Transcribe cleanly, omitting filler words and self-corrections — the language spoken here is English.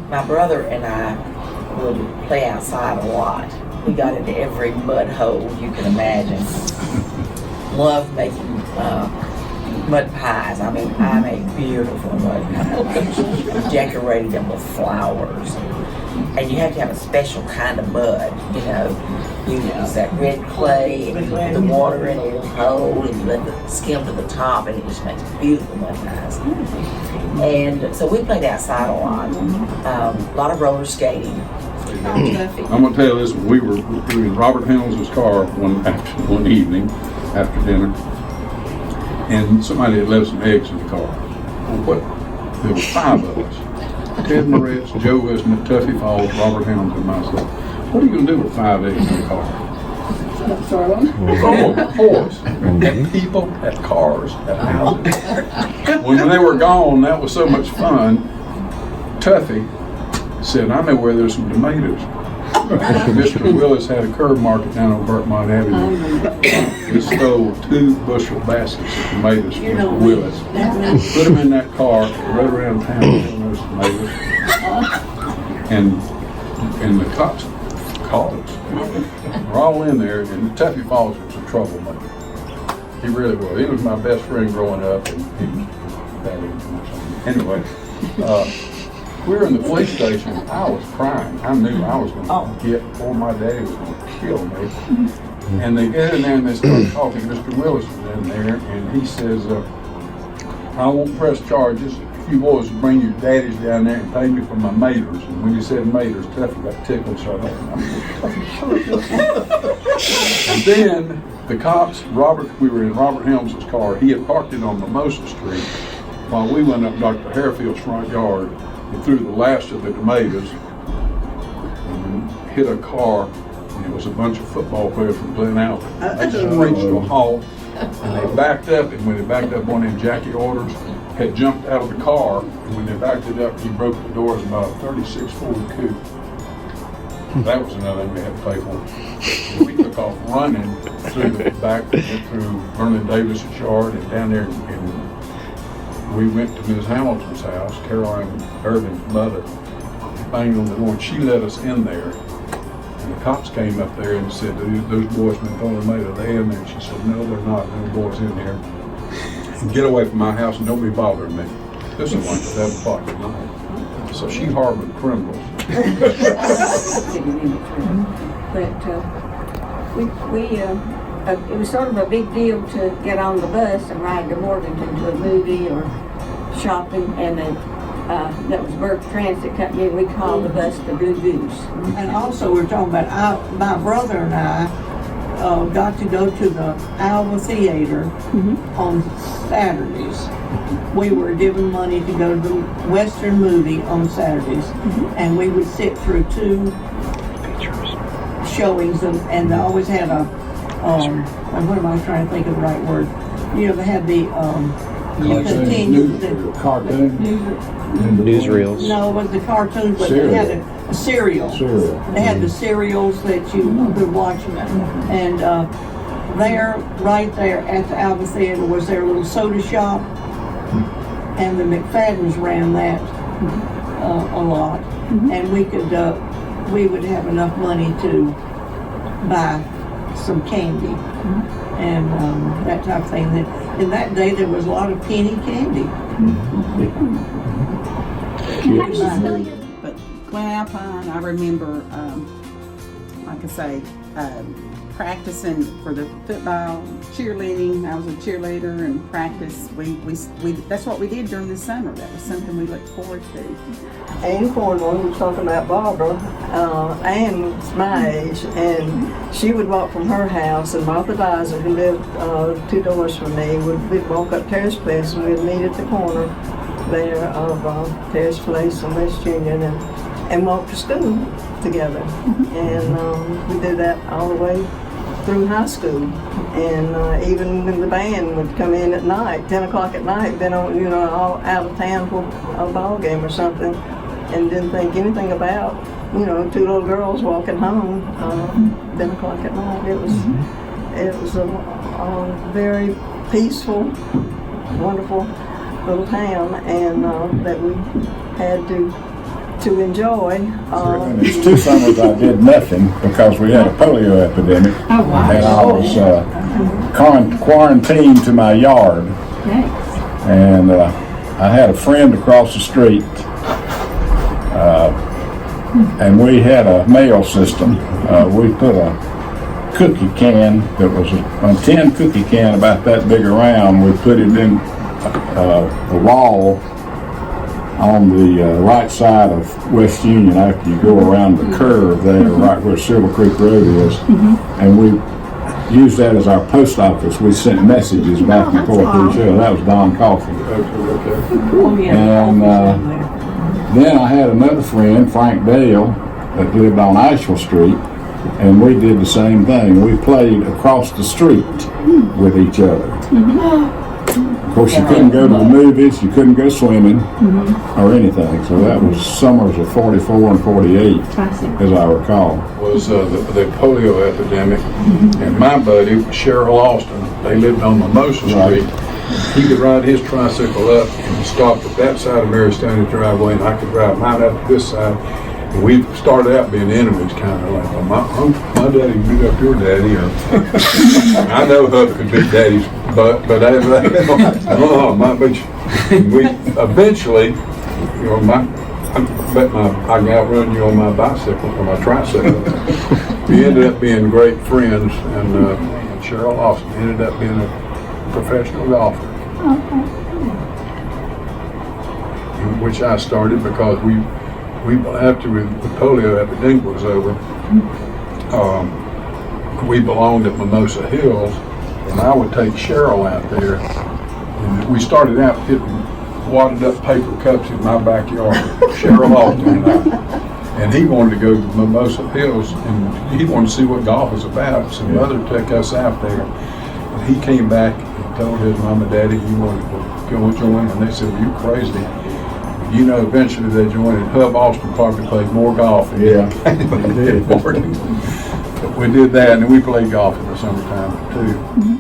my brother and I would play outside a lot. We got into every mud hole you can imagine. Loved making mud pies. I mean, I made beautiful mud pies. Decorated them with flowers. And you have to have a special kind of mud, you know. You use that red clay, and you put the water in a little hole, and you let the skim to the top, and it just makes beautiful mud pies. And so we played outside a lot of roller skating. I'm going to tell you this, we were in Robert Helms' car one evening after dinner, and somebody had left some eggs in the car. Well, there were 5 of us. Ted Moretz, Joe Wisnett, Tuffy Falls, Robert Helms, and myself. What are you going to do with 5 eggs in the car? Boys, and people, at cars, at houses. When they were gone, that was so much fun. Tuffy said, I know where there's some tomatoes. Mr. Willis had a curb market down on Burkmont Avenue. He stole 2 bushel baskets of tomatoes from Mr. Willis. Put them in that car, rode around town selling those tomatoes. And the cops called us. We're all in there, and Tuffy Falls was a troublemaker. He really was. He was my best friend growing up, and he was that anyway. We were in the police station. I was crying. I knew I was going to get, or my daddy was going to kill me. And they get in there and they start talking. Mr. Willis was in there, and he says, I won't press charges. If you boys bring your daddies down there and pay me for my maters. And when you said maters, Tuffy got tickled, so I thought, and then the cops, we were in Robert Helms' car. He had parked it on Mimosa Street while we went up Dr. Harefield's front yard and threw the last of the tomatoes and hit a car, and it was a bunch of football players from Glen Alpha. They just reached to a halt, and they backed up, and when they backed up, one of them Jackie Orders had jumped out of the car, and when they backed it up, he broke the doors about a 36 Ford coupe. That was another thing we had to pay for. And we took off running through the back, through Vernon Davis's yard, and down there, and we went to Ms. Hamilton's house, Caroline Irvin's mother, banged on the door, and she let us in there. And the cops came up there and said, those boys been throwing tomatoes, are they in there? And she said, no, they're not, no boys in here. And get away from my house and don't be bothering me. This is like 11 o'clock at night. So she harbored criminals. But it was sort of a big deal to get on the bus and ride to Morganton to a movie or shopping, and that was Burke Transit Company, and we called the bus the Blue Goose. And also we're talking about, my brother and I got to go to the Alba Theater on Saturdays. We were given money to go to the Western movie on Saturdays, and we would sit through 2 showings, and they always had a what am I trying to think of the right word? You know, they had the cartoon newsreels. No, it was the cartoons, but they had a cereal. They had the cereals that you could watch, and right there at the Alba Theater was their little soda shop, and the McFadden's ran that a lot, and we would have enough money to buy some candy and that type of thing. In that day, there was a lot of penny candy. But Glen Alpine, I remember, like I say, practicing for the football, cheerleading. I was a cheerleader and practice. We that's what we did during the summer. That was something we looked forward to. Ann Cornwell was talking about Barbara. Ann was my age, and she would walk from her house, and Martha Dizer, who lived 2 doors from me, we'd walk up Terrace Place, and we'd meet at the corner there of Terrace Place and West Union, and walk to school together. And we did that all the way through high school, and even when the band would come in at night, 10 o'clock at night, been on, all out of town for a ball game or something, and didn't think anything about, 2 little girls walking home, 10 o'clock at night. It was a very peaceful, wonderful little town, and that we had to to enjoy. And it's 2 summers I did nothing because we had a polio epidemic. Oh, wow. And I was quarantined to my yard. And I had a friend across the street. And we had a mail system. We put a cookie can that was a tin cookie can about that big around. We put it in the wall on the right side of West Union after you go around the curve there, right where Silver Creek Road is. And we used that as our post office. We sent messages back and forth to each other. That was Don Coffey. And then I had another friend, Frank Dale, that lived on Asheville Street, and we did the same thing. We played across the street with each other. Of course, you couldn't go to the movies, you couldn't go swimming or anything. So that was summers of 44 and 48, as I recall. Was the polio epidemic, and my buddy, Cheryl Austin, they lived on Mimosa Street. He could ride his tricycle up and stop at that side of Mary Stoney's driveway, and I could drive mine up to this side. And we started out being enemies, kind of like, well, my daddy beat up your daddy, or I know Hub could beat daddy's butt, but I don't know, we eventually, you know, I bet I can outrun you on my bicycle or my tricycle. We ended up being great friends, and Cheryl Austin ended up being a professional golfer, which I started because we after the polio epidemic was over, we belonged at Mimosa Hills, and I would take Cheryl out there, and we started out hitting wadded up paper cups in my backyard. Cheryl Austin and he wanted to go to Mimosa Hills, and he wanted to see what golf was about, so Mother took us out there, and he came back and told his mom and daddy he wanted to go join, and they said, well, you crazy. You know, eventually they joined, and Hub Austin probably played more golf than Yeah, we did. We did that, and we played golf in the summertime too.